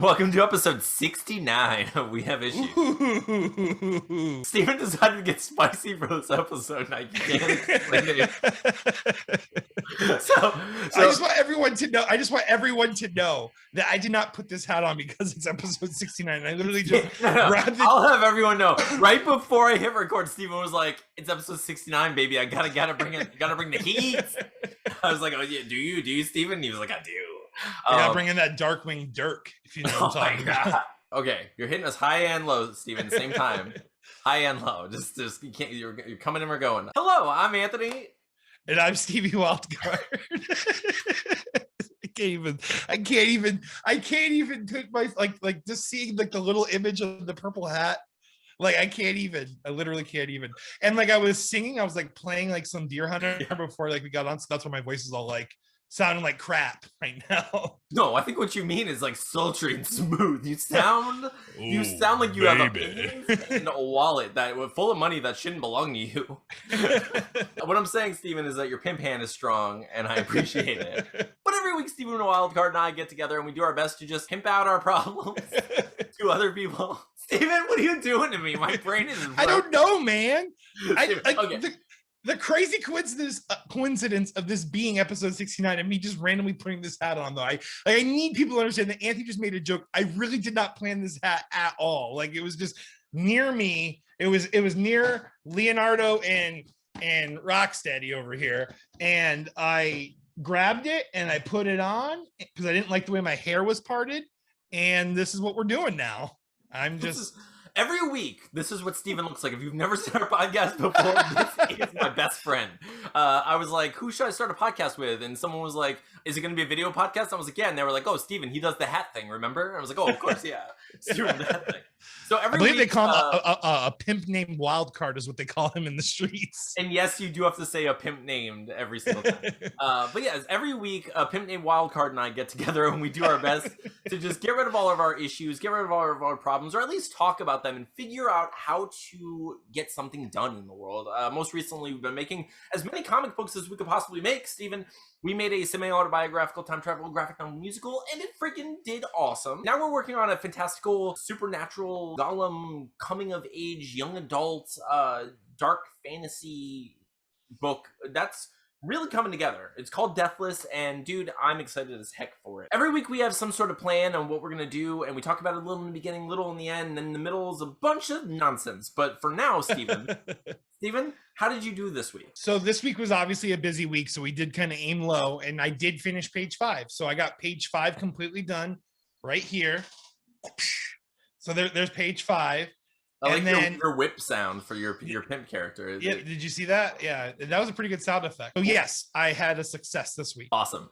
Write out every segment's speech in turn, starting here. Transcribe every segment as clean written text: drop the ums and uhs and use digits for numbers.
Welcome to episode 69 of We Have Issues. Steven decided to get spicy for this episode, and I can't explain it. So I just want everyone to know. That I did not put this hat on because it's episode 69. I literally just grabbed it. I'll have everyone know. Right before I hit record, Steven was like, "It's episode 69, baby. I gotta bring the heat." I was like, "Oh yeah, do you, Steven?" He was like, "I do." I gotta bring in that Darkwing Dirk, if you know what I'm talking about. Okay, you're hitting us high and low, Steven, same time. High and low. Just you can't. You're coming and we're going. Hello, I'm Anthony. And I'm Stevie Wildcard. I can't even put my like just seeing like the little image of the purple hat. Like I literally can't even. And like I was singing, I was like playing like some Deer Hunter before like we got on, so that's why my voice is all like sounding like crap right now. No, I think what you mean is like sultry and smooth. You sound like you have a wallet that full of money that shouldn't belong to you. What I'm saying, Steven, is that your pimp hand is strong, and I appreciate it. But every week, Steven and Wildcard and I get together, and we do our best to just pimp out our problems to other people. Steven, what are you doing to me? My brain is broke. I don't know, man. Okay. The crazy coincidence of this being episode 69 and me just randomly putting this hat on, though. I need people to understand that Anthony just made a joke. I really did not plan this hat at all. Like it was just near me. It was near Leonardo and Rocksteady over here, and I grabbed it and I put it on because I didn't like the way my hair was parted. And this is what we're doing now. Every week, this is what Steven looks like. If you've never seen our podcast before, this is my best friend. I was like, who should I start a podcast with? And someone was like, is it going to be a video podcast? I was like, yeah. And they were like, oh, Steven, he does the hat thing, remember? And I was like, oh, of course, yeah. Steven, the hat thing. So every week, they call him a pimp named Wildcard is what they call him in the streets. And yes, you do have to say a pimp named every single time. But yeah, every week, a pimp named Wildcard and I get together and we do our best to just get rid of all of our issues, get rid of all of our problems, or at least talk about them and figure out how to get something done in the world. Most recently, we've been making as many comic books as we could possibly make. Steven, we made a semi-autobiographical time travel graphic novel musical, and it freaking did awesome. Now we're working on a fantastical, supernatural, golem, coming-of-age, young adult, dark fantasy book that's really coming together. It's called Deathless, and dude, I'm excited as heck for it. Every week we have some sort of plan on what we're gonna do, and we talk about it a little in the beginning, little in the end, and then in the middle is a bunch of nonsense. But for now, Steven, how did you do this week? So this week was obviously a busy week, so we did kind of aim low, and I did finish page 5. So I got page 5 completely done right here. So there's page 5. I like your whip sound for your pimp character. Yeah, did you see that? Yeah, that was a pretty good sound effect. Oh yes, I had a success this week. Awesome.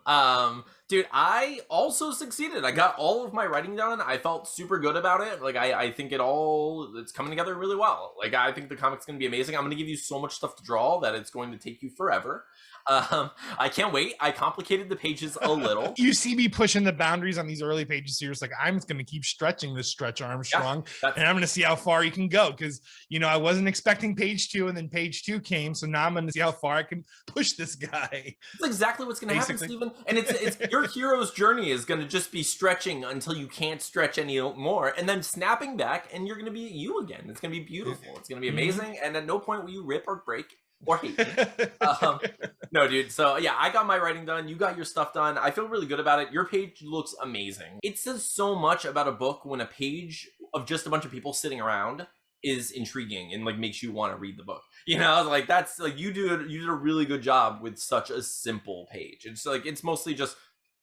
Dude, I also succeeded. I got all of my writing done. I felt super good about it. Like I think it's coming together really well. Like I think the comic's gonna be amazing. I'm gonna give you so much stuff to draw that it's going to take you forever. I can't wait. I complicated the pages a little. You see me pushing the boundaries on these early pages, so you're just like, I'm just going to keep stretching this Stretch Armstrong, and I'm going to see how far you can go, because I wasn't expecting page 2, and then page 2 came, so now I'm going to see how far I can push this guy. That's exactly what's going to happen, Steven. And it's your hero's journey is going to just be stretching until you can't stretch any more, and then snapping back, and you're going to be you again. It's going to be beautiful. It's going to be amazing, and at no point will you rip or break or hate me. No, dude. So yeah, I got my writing done. You got your stuff done. I feel really good about it. Your page looks amazing. It says so much about a book when a page of just a bunch of people sitting around is intriguing and like makes you want to read the book. Like that's like you did a really good job with such a simple page. It's like it's mostly just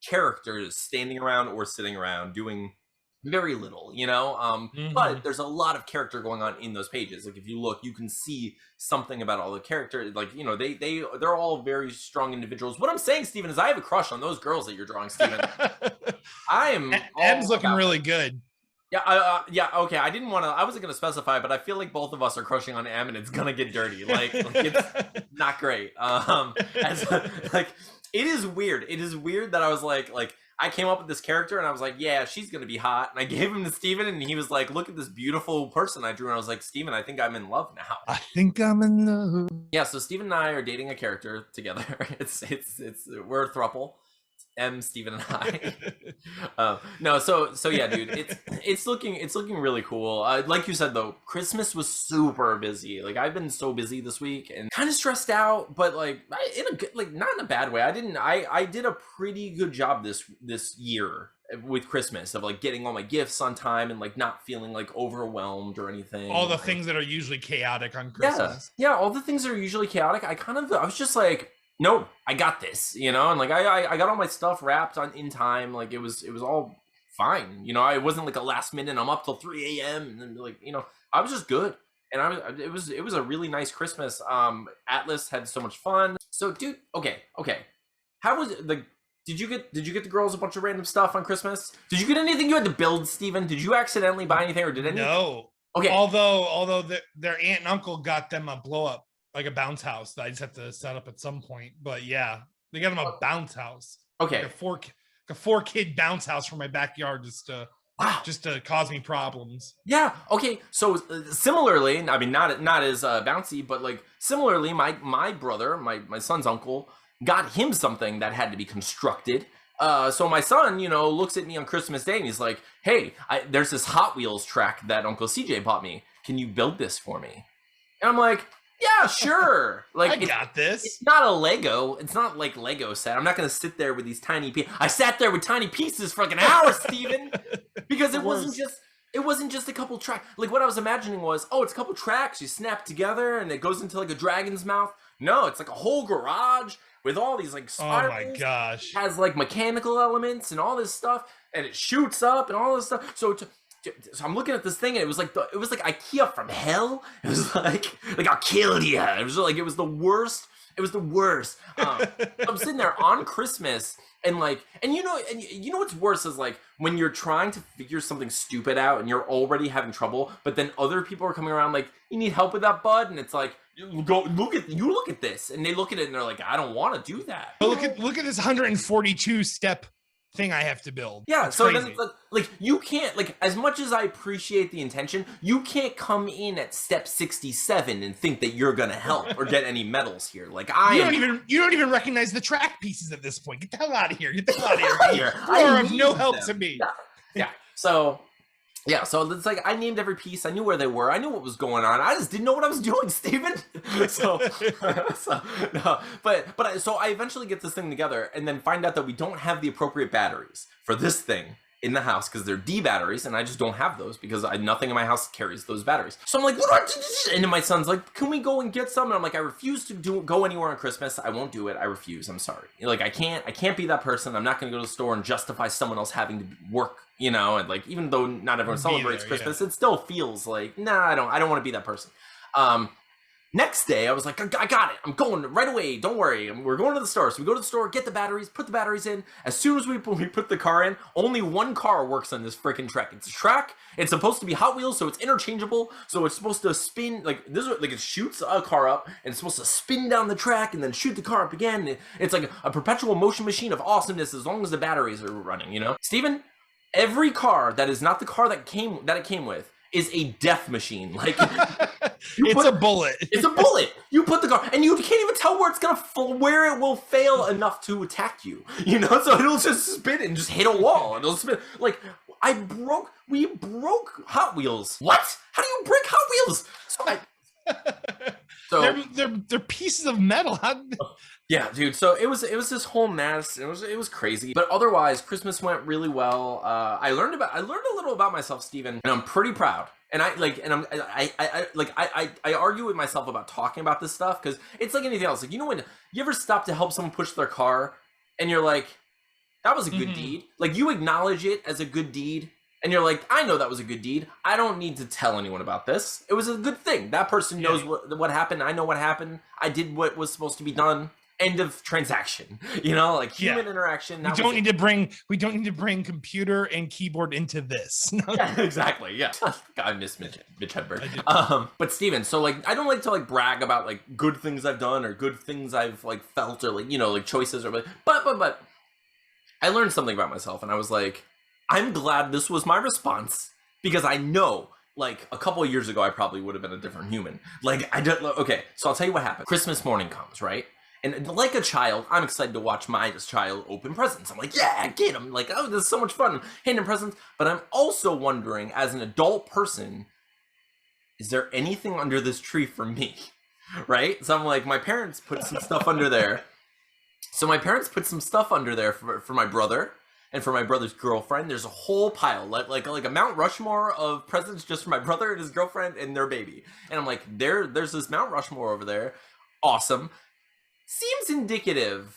characters standing around or sitting around doing very little, but there's a lot of character going on in those pages. Like if you look, you can see something about all the characters. Like they're all very strong individuals. What I'm saying, Steven, is I have a crush on those girls that you're drawing, Steven. I am. Em's looking really good. Yeah, yeah. Okay, I wasn't gonna specify, but I feel like both of us are crushing on Em, and it's gonna get dirty. Like it's not great. It is weird. It is weird that I was like. I came up with this character and I was like, yeah, she's going to be hot. And I gave him to Steven and he was like, look at this beautiful person I drew. And I was like, Steven, I think I'm in love now. I think I'm in love. Yeah, so Steven and I are dating a character together. We're a throuple. Steven and I. No, so yeah, dude, it's looking really cool. Like you said though, Christmas was super busy. Like I've been so busy this week and kind of stressed out, but like in a good, like not in a bad way. I did a pretty good job this year with Christmas of like getting all my gifts on time and like not feeling like overwhelmed or anything. All the things that are usually chaotic on Christmas. Yeah, all the things that are usually chaotic. I was just like, no, I got this, you know, and like I got all my stuff wrapped in time. Like it was all fine, you know. I wasn't like a last minute. I'm up till 3 a.m. and then like, you know, I was just good, and it was a really nice Christmas. Atlas had so much fun. So, dude, okay, how was it? Like, did you get the girls a bunch of random stuff on Christmas? Did you get anything you had to build, Steven? Did you accidentally buy anything, or did any? No. Okay. Although their aunt and uncle got them a blow up, like a bounce house that I just have to set up at some point. But yeah, they got them a bounce house. Okay. Like a 4-kid bounce house for my backyard just to cause me problems. Yeah. Okay. So similarly, I mean, not as bouncy, but like similarly, my brother, my son's uncle, got him something that had to be constructed. So my son, you know, looks at me on Christmas Day and he's like, "Hey, there's this Hot Wheels track that Uncle CJ bought me. Can you build this for me?" And I'm like, "Yeah, sure." Like, I got this. It's not a Lego. It's not like Lego set. I'm not gonna sit there with these tiny pieces. I sat there with tiny pieces for like an hour, Steven, because it wasn't just a couple tracks. Like what I was imagining was, oh, it's a couple tracks you snap together and it goes into like a dragon's mouth. No, it's like a whole garage with all these like spirals. Oh my gosh. It has like mechanical elements and all this stuff, and it shoots up and all this stuff. So I'm looking at this thing and it was like IKEA from hell. It was like I'll kill you. It was the worst. It was the worst. I'm sitting there on Christmas and you know what's worse is like when you're trying to figure something stupid out and you're already having trouble, but then other people are coming around like, "You need help with that, bud?" And it's like, look at this, and they look at it and they're like, "I don't want to do that." But look at this 142 step thing I have to build. Yeah, it's so crazy. then it's like you can't, like, as much as I appreciate the intention, you can't come in at step 67 and think that you're gonna help or get any medals here. Like you don't even recognize the track pieces at this point. Get the hell out of here. Get the hell out of here. You are of no help to me. Yeah. So it's like I named every piece. I knew where they were. I knew what was going on. I just didn't know what I was doing, Steven. So I eventually get this thing together and then find out that we don't have the appropriate batteries for this thing in the house because they're D batteries, and I just don't have those because nothing in my house carries those batteries. So I'm like, what? And then my son's like, "Can we go and get some?" And I'm like, "I refuse to go anywhere on Christmas. I won't do it. I refuse. I'm sorry. Like I can't be that person. I'm not going to go to the store and justify someone else having to work." You know, and like even though not everyone celebrates Christmas, it still feels like, nah, I don't want to be that person. Next day, I was like, I got it. I'm going right away. Don't worry. We're going to the store. So we go to the store, get the batteries, put the batteries in. As soon as we put the car in, only one car works on this freaking track. It's a track. It's supposed to be Hot Wheels, so it's interchangeable. So it's supposed to spin like this. Like it shoots a car up, and it's supposed to spin down the track and then shoot the car up again. It's like a perpetual motion machine of awesomeness as long as the batteries are running. You know, Steven? Every car that is not the car that it came with is a death machine. Like it's a bullet. It's a bullet. You put the car, and you can't even tell where it's gonna where it will fail enough to attack you. You know, so it'll just spin and just hit a wall, and it'll spin. Like we broke Hot Wheels. What? How do you break Hot Wheels? So they're pieces of metal. Yeah, dude. So it was this whole mess. It was crazy, but otherwise, Christmas went really well. I learned a little about myself, Steven, and I'm pretty proud. And I argue with myself about talking about this stuff because it's like anything else. Like, you know, when you ever stop to help someone push their car, and you're like, that was a good deed. Like you acknowledge it as a good deed. And you're like, I know that was a good deed. I don't need to tell anyone about this. It was a good thing. That person knows what happened. I know what happened. I did what was supposed to be done. End of transaction. You know, like human interaction. We don't need to bring computer and keyboard into this. Yeah, exactly. Yeah. God, I miss Mitch Hedberg. But Steven, so like I don't like to like brag about like good things I've done or good things I've like felt or like, you know, like choices or but I learned something about myself, and I was like, I'm glad this was my response because I know, like, a couple of years ago, I probably would have been a different human. Like, okay, so I'll tell you what happened. Christmas morning comes, right? And like a child, I'm excited to watch my child open presents. I'm like, yeah, get them. Like, oh, this is so much fun handing presents. But I'm also wondering, as an adult person, is there anything under this tree for me? Right? So I'm like, my parents put some stuff under there. So my parents put some stuff under there for my brother and for my brother's girlfriend. There's a whole pile, like a Mount Rushmore of presents just for my brother and his girlfriend and their baby. And I'm like, there's this Mount Rushmore over there. Awesome. Seems indicative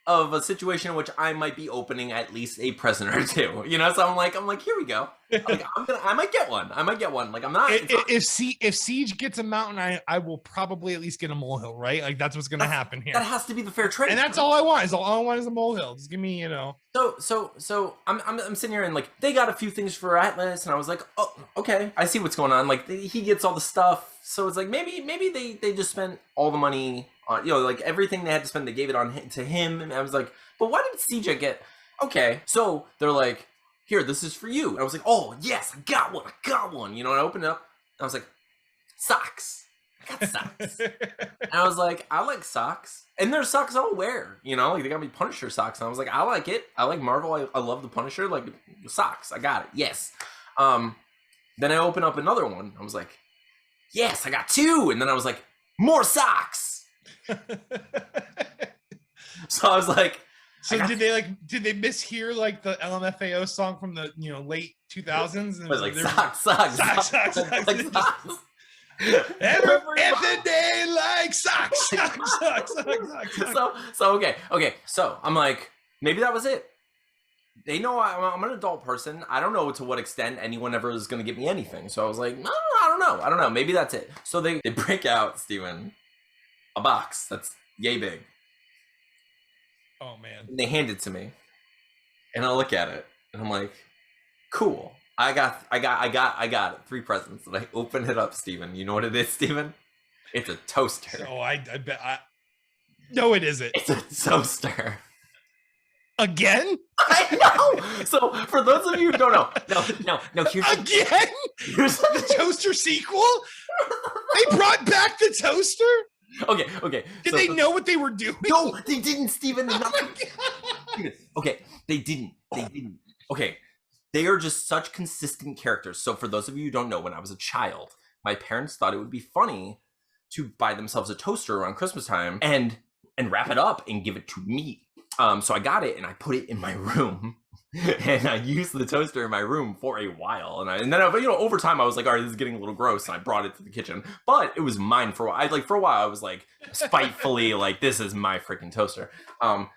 of a situation in which I might be opening at least a present or two, you know. So I'm like, here we go. Like, I might get one. Like, I'm not. If Siege gets a mountain, I will probably at least get a molehill, right? Like, that's what's gonna happen here. That has to be the fair trade, and that's all I want. All I want is a molehill. Just give me, you know. So I'm sitting here and like they got a few things for Atlas, and I was like, oh, okay, I see what's going on. Like he gets all the stuff, so it's like maybe they just spent all the money on, you know, like everything they had to spend, they gave it on to him. And I was like, but why did CJ get? Okay, so they're like, here, this is for you. And I was like, oh yes, I got one. You know, and I opened it up, and I was like, socks. I got socks. And I was like, I like socks. And there's socks I'll wear, you know, like they got me Punisher socks. And I was like, I like it. I like Marvel. I love the Punisher. Like, socks. I got it. Yes. Then I open up another one. I was like, yes, I got two. And then I was like, more socks. So I was like, so did they mishear like the LMFAO song from the, you know, late 2000s? It was like socks. Every day like socks. So okay. So I'm like, maybe that was it. They know I'm an adult person. I don't know to what extent anyone ever is going to give me anything. So I was like, no, I don't know. Maybe that's it. So they break out, Steven, a box that's yay big. Oh man. And they hand it to me, and I look at it, and I'm like, cool. I got it. 3 presents. And I open it up, Steven. You know what it is, Steven? It's a toaster. Oh, I bet. No, it isn't. It's a toaster. Again? I know. So for those of you who don't know, no. Here's the toaster sequel. They brought back the toaster. Okay. Did they know what they were doing? No, they didn't, Steven. Oh Okay, they didn't. Okay. They are just such consistent characters. So for those of you who don't know, when I was a child, my parents thought it would be funny to buy themselves a toaster around Christmas time and wrap it up and give it to me. So I got it and I put it in my room, and I used the toaster in my room for a while. And then you know, over time I was like, all right, this is getting a little gross, and I brought it to the kitchen. But it was mine for a while. For a while I was like spitefully like, this is my freaking toaster.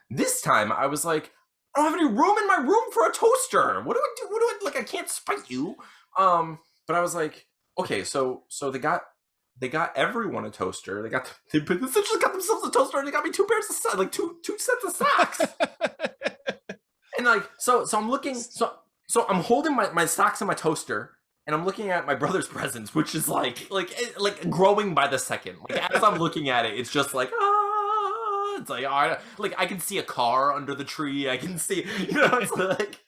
This time I was like, I don't have any room in my room for a toaster. What do I do? Like, I can't spite you. But I was like, okay, so they got everyone a toaster. They essentially got themselves a toaster, and they got me 2 pairs of socks, like two sets of socks. And like, so I'm looking, so I'm holding my socks and my toaster, and I'm looking at my brother's presents, which is like growing by the second. Like, as I'm looking at it, it's just like, it's like, like I can see a car under the tree. I can see, you know, it's like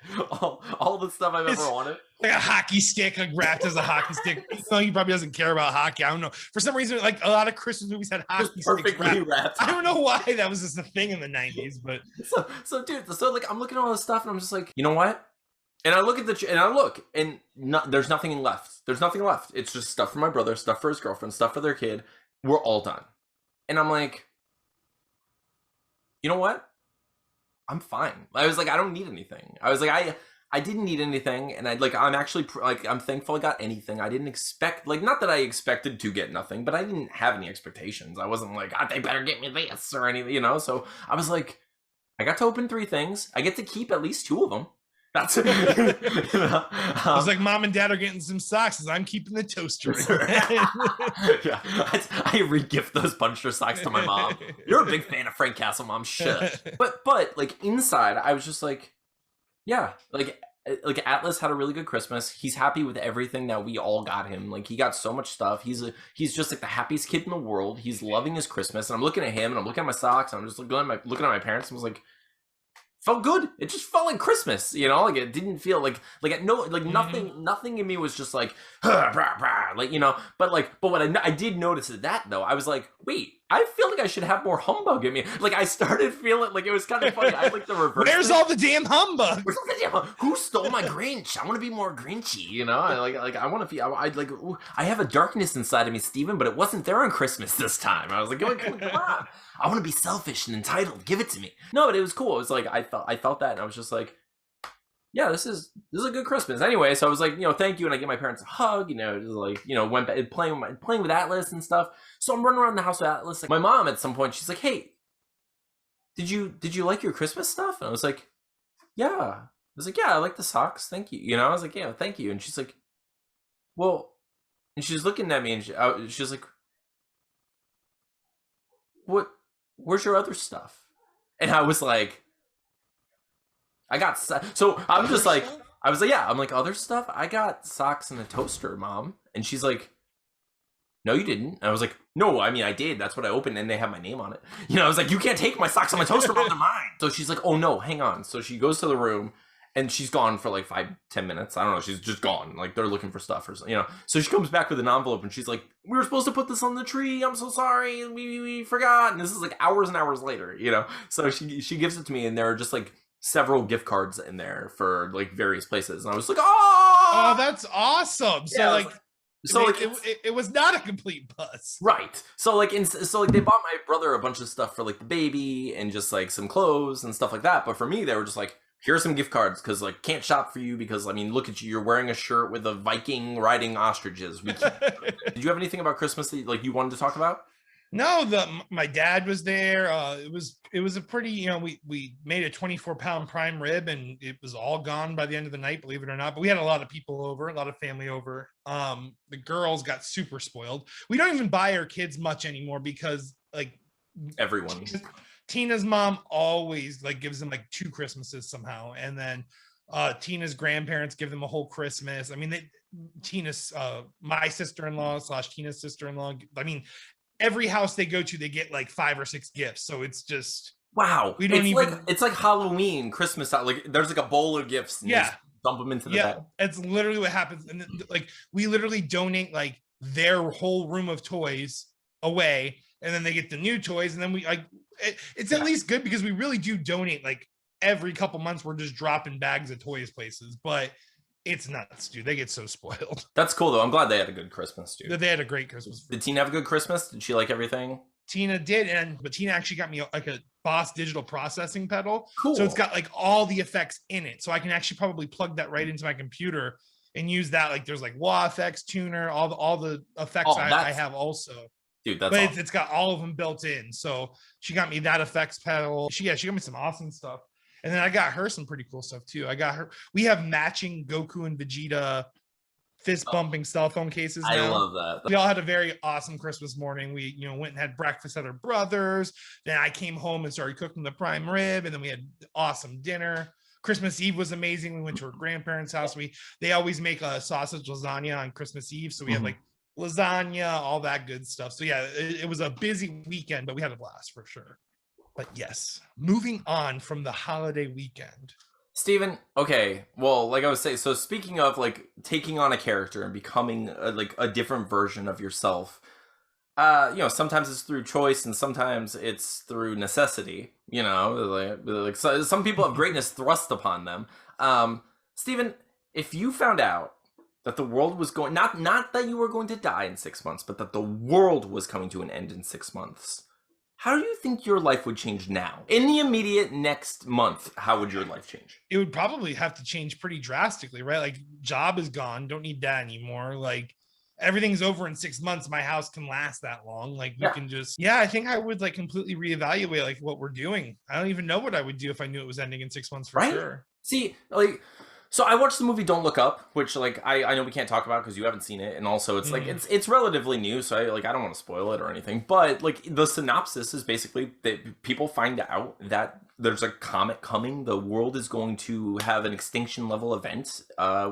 all the stuff I've ever wanted. Like a hockey stick, like wrapped as a hockey stick. He probably doesn't care about hockey. I don't know. For some reason, like a lot of Christmas movies had hockey sticks wrapped. I don't know why that was just a thing in the 90s, but so like I'm looking at all this stuff, and I'm just like, you know what? And I look at and there's nothing left. There's nothing left. It's just stuff for my brother, stuff for his girlfriend, stuff for their kid. We're all done. And I'm like, you know what? I'm fine. I was like, I don't need anything. I was like, I didn't need anything, and I'm actually I'm thankful I got anything. I didn't expect, like, not that I expected to get nothing, but I didn't have any expectations. I wasn't like, they better get me this or anything, you know. So I was like, I got to open 3 things. I get to keep at least 2 of them. That's you know? I was like, Mom and Dad are getting some socks, as I'm keeping the toaster. Yeah, I re-gift those Punisher socks to my mom. You're a big fan of Frank Castle, Mom. Shit. But like inside, I was just like, yeah, like Atlas had a really good Christmas. He's happy with everything that we all got him. Like, he got so much stuff. He's just like the happiest kid in the world. He's loving his Christmas. And I'm looking at him, and I'm looking at my socks, and I'm just looking at my parents, and was like, felt good. It just felt like Christmas, you know. Like, it didn't feel like nothing in me was just like, like, you know. But what I did notice is that, though, I was like, wait, I feel like I should have more humbug in me. Like I started feeling like it was kind of funny. I had like the reverse. Where's all the damn humbug? Who stole my Grinch? I want to be more Grinchy, you know. I want to be. I have a darkness inside of me, Steven, but it wasn't there on Christmas this time. I was like, come on. I want to be selfish and entitled. Give it to me. No, but it was cool. It was like I felt that, and I was just like, yeah, this is a good Christmas. Anyway, so I was like, thank you, and I give my parents a hug, went back, playing with Atlas and stuff. So I'm running around the house with Atlas. Like, my mom at some point, she's like, hey, did you like your Christmas stuff? And I was like, yeah. I was like, yeah, I like the socks. Thank you. I was like, yeah, thank you. And she's like, well, and she's looking at me, and she's like, where's your other stuff? And I was like, so I'm just like, I was like, yeah, I'm like, other stuff? I got socks and a toaster, Mom. And she's like, no, you didn't. And I was like, no, I mean, I did. That's what I opened, and they have my name on it. I was like, you can't take my socks and my toaster, Mom, they're mine. So she's like, oh no, hang on. So she goes to the room, and she's gone for like 5-10 minutes. I don't know. She's just gone. Like they're looking for stuff or something, So she comes back with an envelope, and she's like, we were supposed to put this on the tree. I'm so sorry. We forgot. And this is like hours and hours later, So she gives it to me, and there are just like several gift cards in there for like various places, and I was like, oh, that's awesome. Yeah, it was not a complete bust, right? So they bought my brother a bunch of stuff for like the baby and just like some clothes and stuff like that. But for me, they were just like, here's some gift cards because like can't shop for you because I mean, look at you, you're wearing a shirt with a Viking riding ostriches. Did you have anything about Christmas that like you wanted to talk about? No, my dad was there. It was a pretty, we made a 24-pound prime rib, and it was all gone by the end of the night, believe it or not. But we had a lot of people over, a lot of family over. The girls got super spoiled. We don't even buy our kids much anymore because like everyone. Tina's mom always like gives them like 2 Christmases somehow, and then Tina's grandparents give them a whole Christmas. I mean, Tina's my sister-in-law / Tina's sister-in-law. I mean, every house they go to, they get like 5 or 6 gifts. So it's just wow. It's like Halloween, Christmas. Like there's like a bowl of gifts. And yeah, dump them into the bed. It's literally what happens. And like we literally donate like their whole room of toys away, and then they get the new toys, and then we like it's at least good because we really do donate like every couple months. We're just dropping bags of toys places, but it's nuts, dude. They get so spoiled. That's cool, though. I'm glad they had a good Christmas, dude. They had a great Christmas. Did Tina have a good Christmas? Did she like everything? Tina did, but Tina actually got me like a Boss digital processing pedal. Cool. So it's got like all the effects in it. So I can actually probably plug that right into my computer and use that. Like there's like wah effects, tuner, all the effects I have also. Dude, that's but awesome. It's got all of them built in. So she got me that effects pedal. She got me some awesome stuff. And then I got her some pretty cool stuff too. We have matching Goku and Vegeta fist bumping cell phone cases now. I love that. We all had a very awesome Christmas morning. We, went and had breakfast at our brother's. Then I came home and started cooking the prime rib. And then we had awesome dinner. Christmas Eve was amazing. We went to our grandparents' house. They always make a sausage lasagna on Christmas Eve. So we had like lasagna, all that good stuff. So yeah, it was a busy weekend, but we had a blast for sure. But yes, moving on from the holiday weekend. Steven, okay, well, like I was saying, so speaking of like taking on a character and becoming a different version of yourself, sometimes it's through choice and sometimes it's through necessity, like so some people have greatness thrust upon them. Steven, if you found out that the world was going, not that you were going to die in 6 months, but that the world was coming to an end in 6 months, how do you think your life would change now? In the immediate next month, how would your life change? It would probably have to change pretty drastically, right? Like job is gone. Don't need that anymore. Like everything's over in 6 months. My house can last that long. Like we can just, I think I would like completely reevaluate like what we're doing. I don't even know what I would do if I knew it was ending in 6 months for sure. See, like, so I watched the movie Don't Look Up, which like I know we can't talk about because you haven't seen it, and also it's like it's relatively new, so I don't want to spoil it or anything. But like the synopsis is basically that people find out that there's a comet coming, the world is going to have an extinction level event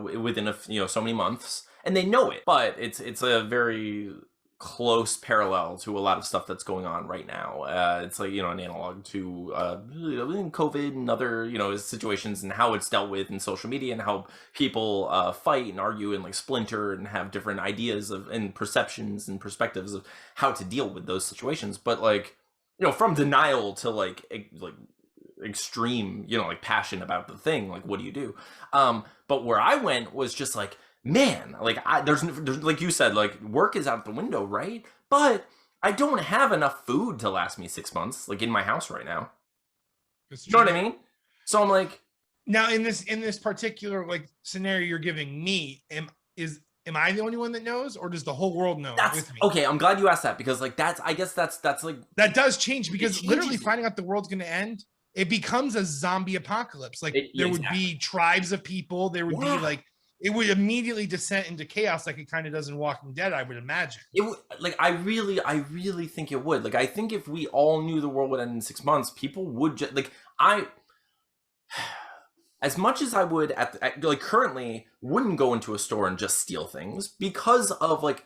within so many months, and they know it. But it's a very close parallel to a lot of stuff that's going on right now. It's like, an analog to COVID and other, situations, and how it's dealt with in social media, and how people fight and argue and like splinter and have different ideas of and perceptions and perspectives of how to deal with those situations. But like, from denial to like extreme, like passion about the thing, like what do you do? But where I went was just like, man, like there's like you said, like work is out the window, right? But I don't have enough food to last me 6 months, like in my house right now. You know what I mean? So I'm like, now in this particular like scenario you're giving me, am I the only one that knows, or does the whole world know with me? Okay, I'm glad you asked that, because like I guess that's like, that does change, because literally finding out the world's going to end, it becomes a zombie apocalypse. Like there would be tribes of people, there would be like, it would immediately descend into chaos, like it kind of does in Walking Dead, I would imagine. It would, like, I really think it would. Like, I think if we all knew the world would end in 6 months, people would just, like, as much as I would like currently wouldn't go into a store and just steal things, because of like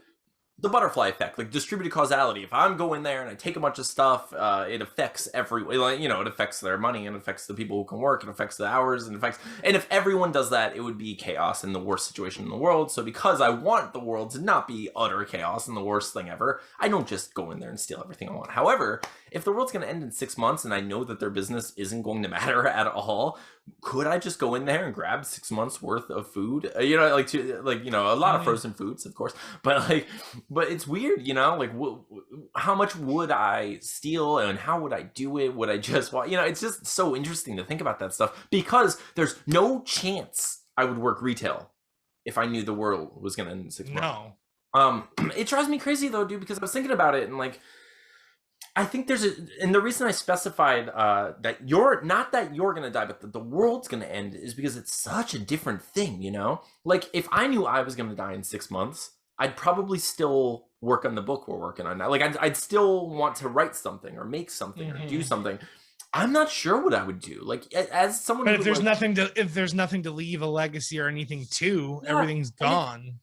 the butterfly effect, like distributed causality. If I'm going there and I take a bunch of stuff, it affects like, it affects their money, and affects the people who can work, and affects the hours, and if everyone does that, it would be chaos and the worst situation in the world. So because I want the world to not be utter chaos and the worst thing ever, I don't just go in there and steal everything I want. However, if the world's going to end in 6 months and I know that their business isn't going to matter at all, could I just go in there and grab 6 months worth of food? A lot of frozen foods, of course, but it's weird, like how much would I steal, and how would I do it? Would I just, it's just so interesting to think about that stuff, because there's no chance I would work retail if I knew the world was going to end in 6 months. No. It drives me crazy though, dude, because I was thinking about it, and like, I think and the reason I specified that you're gonna die, but the world's gonna end, is because it's such a different thing, Like, if I knew I was gonna die in 6 months, I'd probably still work on the book we're working on now. Like, I'd still want to write something or make something or do something. I'm not sure what I would do. Like, as someone, but if there's nothing to leave a legacy or anything to, everything's gone.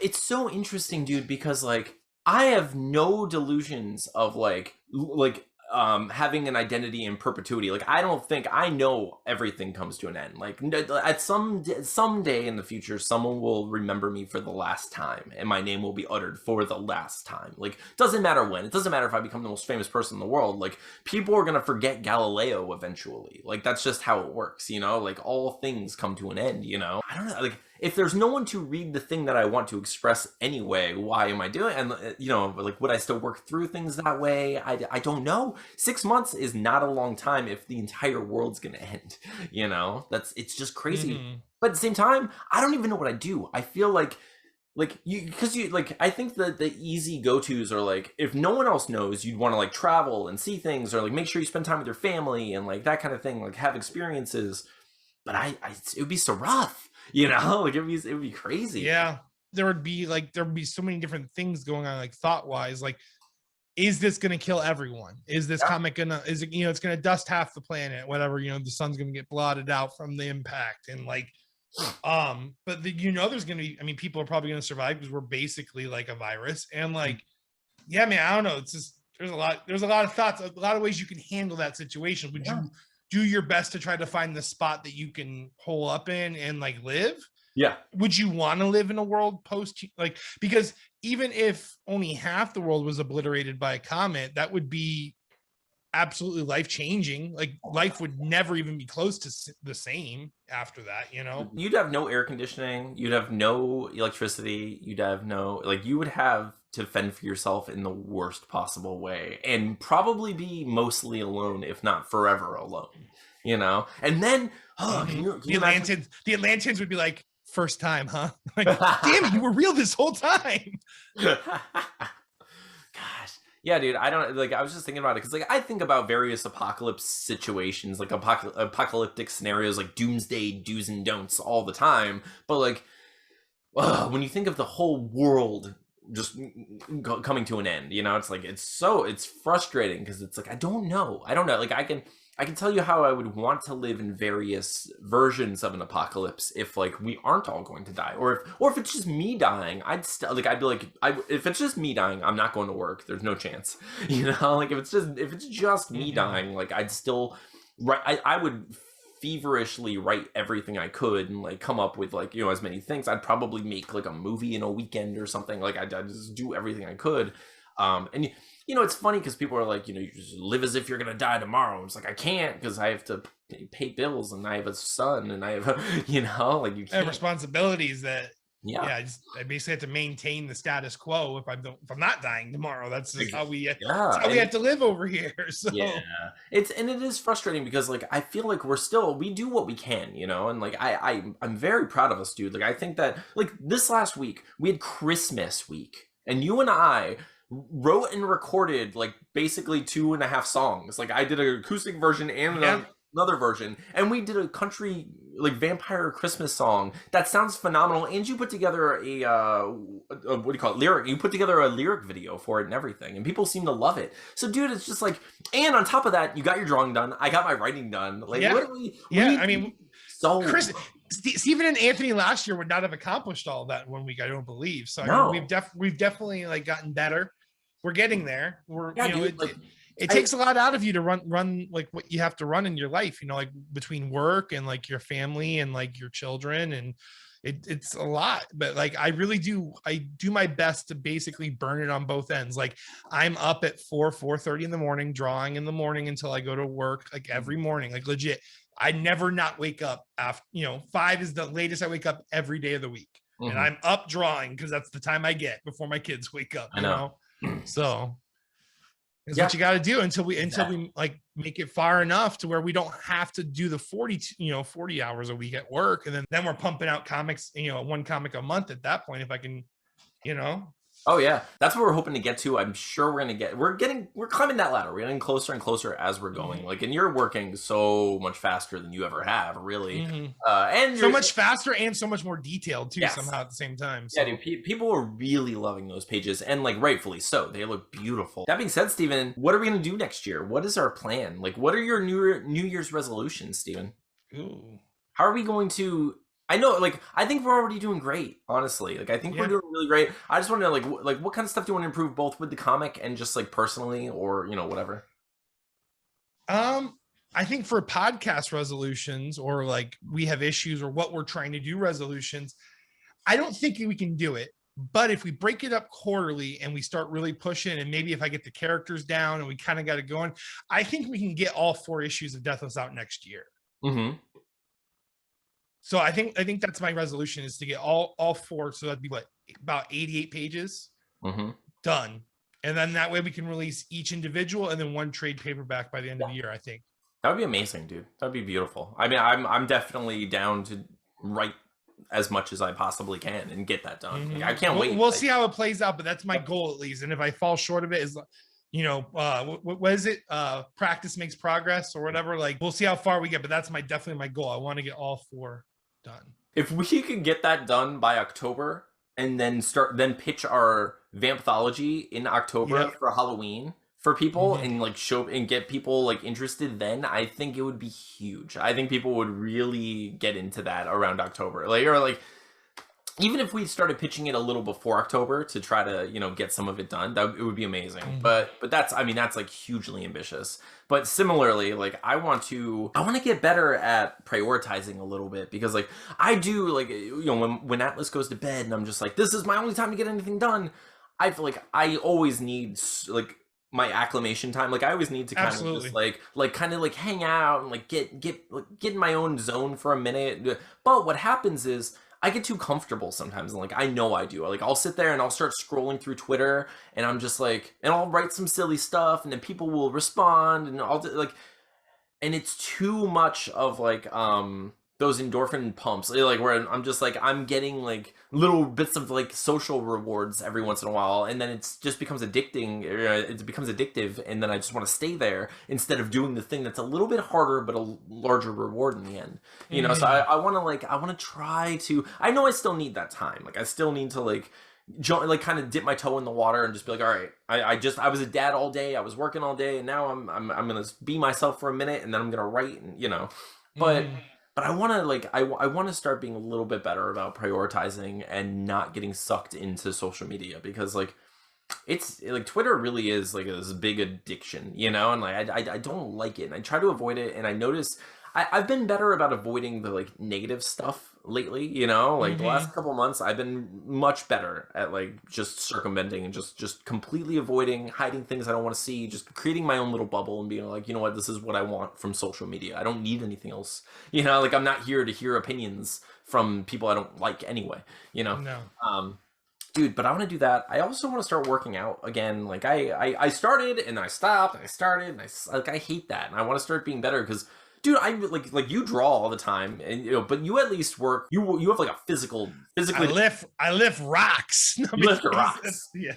It's so interesting, dude, because like, I have no delusions of having an identity in perpetuity. Like, I don't think, I know everything comes to an end. Like, at someday in the future, someone will remember me for the last time, and my name will be uttered for the last time. Like, doesn't matter when. It doesn't matter if I become the most famous person in the world. Like, people are gonna forget Galileo eventually. Like, that's just how it works, Like, all things come to an end, I don't know, like, if there's no one to read the thing that I want to express anyway, why am I doing it? And, like, would I still work through things that way? I don't know. 6 months is not a long time if the entire world's going to end, it's just crazy. But at the same time, I don't even know what I do. I feel like I think that the easy go-tos are like, if no one else knows, you'd want to like travel and see things, or like make sure you spend time with your family and like that kind of thing, like have experiences. But it would be so rough. Like it would be crazy. Yeah, there would be so many different things going on, like thought wise. Like, is this going to kill everyone? Is this comic gonna? Is it it's going to dust half the planet? Whatever, the sun's going to get blotted out from the impact, and like, but there's going to be. I mean, people are probably going to survive because we're basically like a virus, and like, yeah, man, I don't know. It's just there's a lot of thoughts, a lot of ways you can handle that situation. Would you do your best to try to find the spot that you can hole up in and like live? Yeah. Would you want to live in a world post, like, because even if only half the world was obliterated by a comet, that would be absolutely life-changing. Like, life would never even be close to the same after that, You'd have no air conditioning, you'd have no electricity, you'd have no, like, you would have to fend for yourself in the worst possible way, and probably be mostly alone, if not forever alone, and then the Atlanteans would be like, first time, huh? Like, damn it, you were real this whole time. Gosh, yeah, dude, I don't, like, I was just thinking about it, because like I think about various apocalypse situations, like apocalyptic scenarios, like doomsday do's and don'ts all the time, but like when you think of the whole world just coming to an end, it's like, it's frustrating, because it's like, I don't know, like I can tell you how I would want to live in various versions of an apocalypse if like we aren't all going to die, or if it's just me dying. I'd be like, if it's just me dying, I'm not going to work. There's no chance, you know. Like if it's just me dying, like I'd still I would feverishly write everything I could and like come up with like, you know, as many things. I'd probably make like a movie in a weekend or something. Like I'd just do everything I could. And you know, it's funny because people are like, you know, you just live as if you're gonna die tomorrow. It's like I can't, because I have to pay bills and I have a son and I have a, you know, like you can't. And responsibilities that Yeah, I basically have to maintain the status quo if I'm not dying tomorrow. That's just how we yeah, that's how we have to live over here. So yeah, it is frustrating because like I feel like we do what we can, you know, and like I'm very proud of us, dude. Like I think that like this last week we had Christmas week, and you and I wrote and recorded like basically 2.5 songs. Like I did an acoustic version and another version, and we did a country like vampire Christmas song that sounds phenomenal. And you put together a what do you call it, lyric, you put together a lyric video for it and everything, and people seem to love it. So dude, it's just like, and on top of that, you got your drawing done, I got my writing done. Like what do we I mean, so Stephen and Anthony last year would not have accomplished all that 1 week, I don't believe. So I mean, we've definitely like gotten better. We're getting there. It takes a lot out of you to run like what you have to run in your life, you know, like between work and like your family and like your children, and it's a lot. But like I do my best to basically burn it on both ends. Like I'm up at 4:30 in the morning, drawing in the morning until I go to work, like every morning, like legit. I never not wake up after, you know, 5 is the latest I wake up every day of the week. And I'm up drawing because that's the time I get before my kids wake up, you know? So it's what you got to do until we like make it far enough to where we don't have to do the 40 hours a week at work. And then we're pumping out comics, you know, 1 comic a month at that point, if I can, you know. Oh yeah, that's what we're hoping to get to. I'm sure we're climbing that ladder. We're getting closer and closer as we're going. Like, and you're working so much faster than you ever have, really. And so much faster and so much more detailed too, somehow at the same time. So. Yeah, dude, people are really loving those pages, and like rightfully so. They look beautiful. That being said, Steven, what are we gonna do next year? What is our plan? Like, what are your New Year's resolutions, Steven? Ooh. How are we going to? I know, like, I think we're already doing great, honestly. Like, I think we're doing really great. I just want to know, like, what kind of stuff do you want to improve, both with the comic and just, like, personally, or, you know, whatever? I think for podcast resolutions, or, like, we have issues, or what we're trying to do resolutions, I don't think we can do it. But if we break it up quarterly and we start really pushing, and maybe if I get the characters down and we kind of got it going, I think we can get all 4 issues of Deathless out next year. So I think that's my resolution, is to get all 4. So that'd be what, about 88 pages done. And then that way we can release each individual and then 1 trade paperback by the end of the year, I think. That would be amazing, dude. That'd be beautiful. I mean, I'm definitely down to write as much as I possibly can and get that done. Like, I can't wait. We'll see how it plays out, but that's my goal at least. And if I fall short of it, is, you know, what is it? Practice makes progress or whatever. Like, we'll see how far we get, but that's definitely my goal. I want to get all 4 done. If we could get that done by October and then pitch our Vampthology in October for Halloween for people and like show and get people like interested, then I think it would be huge. I think people would really get into that around October. Like, or like, even if we started pitching it a little before October to try to, you know, get some of it done, it would be amazing. But that's like hugely ambitious. But similarly, like I want to get better at prioritizing a little bit, because like I do, like, you know, when Atlas goes to bed and I'm just like, this is my only time to get anything done, I feel like I always need like my acclimation time. Like I always need to kind of just like kind of like hang out and like get in my own zone for a minute. But what happens is I get too comfortable sometimes, and like I know I do. Like I'll sit there and I'll start scrolling through Twitter, and I'm just like, and I'll write some silly stuff, and then people will respond, and I'll like, and it's too much of like those endorphin pumps, like where I'm just like, I'm getting like little bits of like social rewards every once in a while, and then it just becomes addicting. It becomes addictive, and then I just want to stay there instead of doing the thing that's a little bit harder but a larger reward in the end. You know, so I want to try to. I know I still need that time. Like I still need to like like kind of dip my toe in the water and just be like, all right, I was a dad all day, I was working all day, and now I'm gonna be myself for a minute, and then I'm gonna write, and but I want to like I want to start being a little bit better about prioritizing and not getting sucked into social media, because like it's like Twitter really is like this big addiction, and like I don't like it, and I try to avoid it, and I notice I've been better about avoiding the like negative stuff lately, like the last couple months I've been much better at like just circumventing and just completely avoiding, hiding things I don't want to see, just creating my own little bubble and being like, what, this is what I want from social media. I don't need anything else, like I'm not here to hear opinions from people I don't like anyway, No. Dude, but I want to do that. I also want to start working out again. Like I started and then I stopped and I started and I hate that. And I want to start being better because, dude, I like you draw all the time, and but you at least work. You have like a physically. I lift rocks. You lift rocks. Yeah,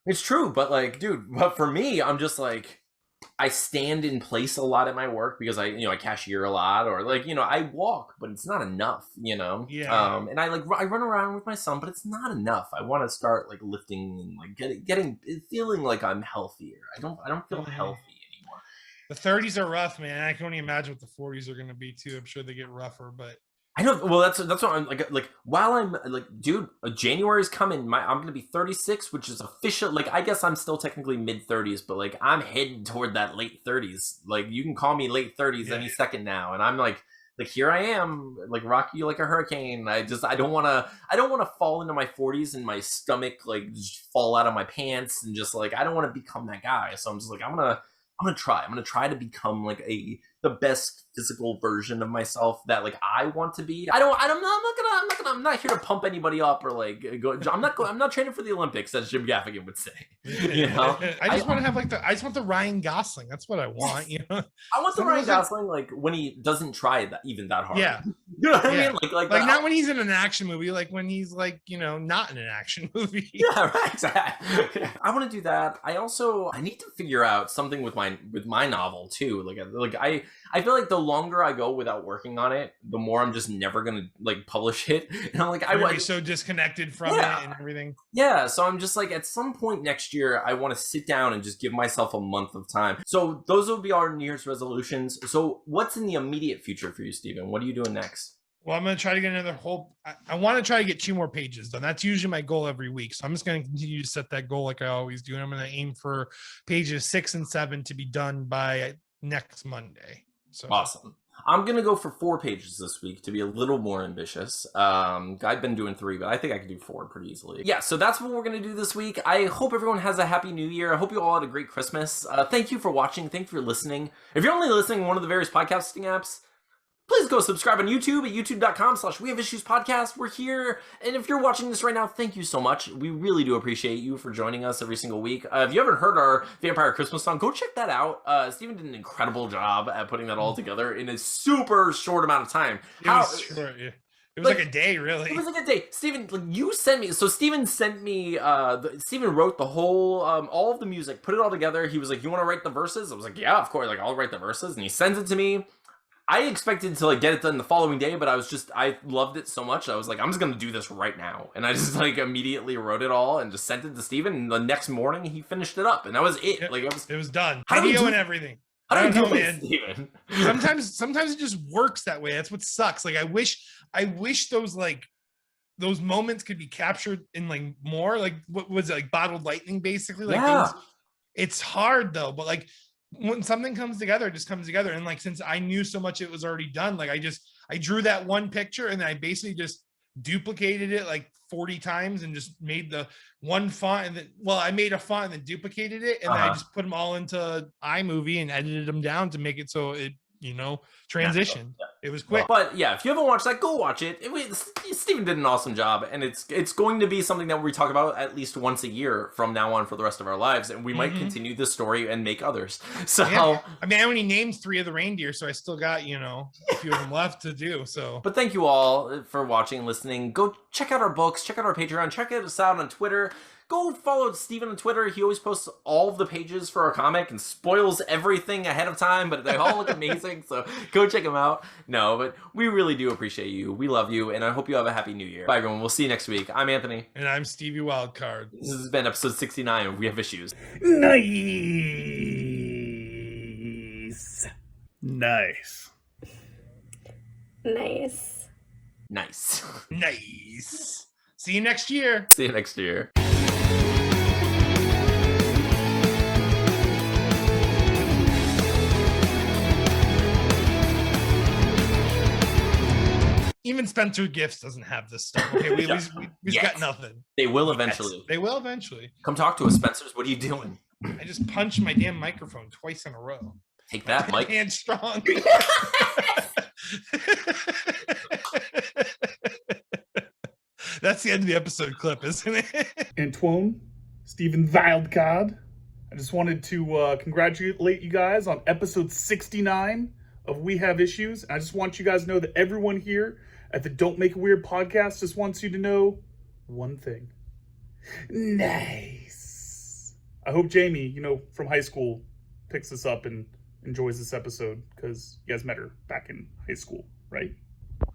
it's true. But like, dude, but for me, I'm just like, I stand in place a lot at my work because I cashier a lot, or like, I walk, but it's not enough, Yeah. And I run around with my son, but it's not enough. I want to start like lifting and like feeling like I'm healthier. I don't feel healthy anymore. The 30s are rough, man. I can only imagine what the 40s are going to be too. I'm sure they get rougher, but I know. Well, that's what I'm like. While I'm like, dude, January's coming. I'm gonna be 36, which is official. Like, I guess I'm still technically mid 30s, but like, I'm heading toward that late 30s. Like, you can call me late 30s any second now, and I'm like here I am, like rock you like a hurricane. I don't want to fall into my 40s and my stomach like just fall out of my pants, and just like I don't want to become that guy. So I'm just like I'm gonna try to become like the best physical version of myself that like I want to be. I'm not here to pump anybody up or like go. I'm not training for the Olympics, as Jim Gaffigan would say. I just want to have I just want the Ryan Gosling. That's what I want. I want the Ryan Gosling like when he doesn't try that even that hard. Yeah, you know what I mean? Like not when he's in an action movie. Like when he's like not in an action movie. Yeah, right. Exactly. I want to do that. I need to figure out something with my novel too. Like I feel like the longer I go without working on it, the more I'm just never gonna like publish it. And I'm like, I would be so disconnected from it and everything. Yeah, so I'm just like, at some point next year, I want to sit down and just give myself a month of time. So those will be our New Year's resolutions. So what's in the immediate future for you, Steven? What are you doing next? Well, I'm going to try to get another whole. I want to try to get 2 more pages done. That's usually my goal every week. So I'm just going to continue to set that goal like I always do. And I'm going to aim for pages 6 and 7 to be done by next Monday. So awesome. I'm going to go for 4 pages this week to be a little more ambitious. I've been doing 3, but I think I can do 4 pretty easily. Yeah, so that's what we're going to do this week. I hope everyone has a happy new year. I hope you all had a great Christmas. Thank you for watching. Thank you for listening. If you're only listening on one of the various podcasting apps, please go subscribe on YouTube at youtube.com/wehaveissuespodcast. We're here. And if you're watching this right now, thank you so much. We really do appreciate you for joining us every single week. If you haven't heard our Vampire Christmas song, go check that out. Steven did an incredible job at putting that all together in a super short amount of time. It was short, yeah. It was like a day, really. It was like a day. Steven, you sent me. So Steven sent me. Steven wrote the whole, all of the music, put it all together. He was like, "You want to write the verses?" I was like, "Yeah, of course. Like, I'll write the verses." And he sends it to me. I expected to like get it done the following day, but I loved it so much. I was like, I'm just gonna do this right now, and I just like immediately wrote it all and just sent it to Steven. And the next morning he finished it up, and that was it. Like it was done. Video and everything. I don't know, man. Steven. Sometimes it just works that way. That's what sucks. Like I wish those moments could be captured in like more like what was it, like bottled lightning basically. Like it's hard though, but like when something comes together, it just comes together. And like since I knew so much it was already done, like I drew that one picture and then I basically just duplicated it like 40 times and just made the one font. And then I made a font and then duplicated it, and then I just put them all into iMovie and edited them down to make it so it transition. Yeah. It was quick. But yeah, if you haven't watched that, go watch it. Steven did an awesome job, and it's going to be something that we talk about at least once a year from now on for the rest of our lives, and we might continue this story and make others. So yeah. I mean, I only named 3 of the reindeer, so I still got a few of them left to do. So, but thank you all for watching and listening. Go check out our books, check out our Patreon, check us out on Twitter. go follow Steven on Twitter. He always posts all of the pages for our comic and spoils everything ahead of time, but they all look amazing, so go check him out. No, but we really do appreciate you. We love you, and I hope you have a happy new year. Bye, everyone. We'll see you next week. I'm Anthony. And I'm Stevie Wildcard. This has been episode 69 of We Have Issues. Nice. Nice. Nice. Nice. Nice. See you next year. See you next year. Even Spencer Gifts doesn't have this stuff. Okay, we've got nothing. They will eventually. They will eventually. Come talk to us, Spencers. What are you doing? I just punched my damn microphone twice in a row. Take that, Mike. Hand strong. That's the end of the episode clip, isn't it? Antoine, Stephen Wildcard, I just wanted to congratulate you guys on episode 69 of We Have Issues. I just want you guys to know that everyone here at the Don't Make It Weird podcast just wants you to know one thing. Nice. I hope Jamie, from high school, picks this up and enjoys this episode because you guys met her back in high school, right?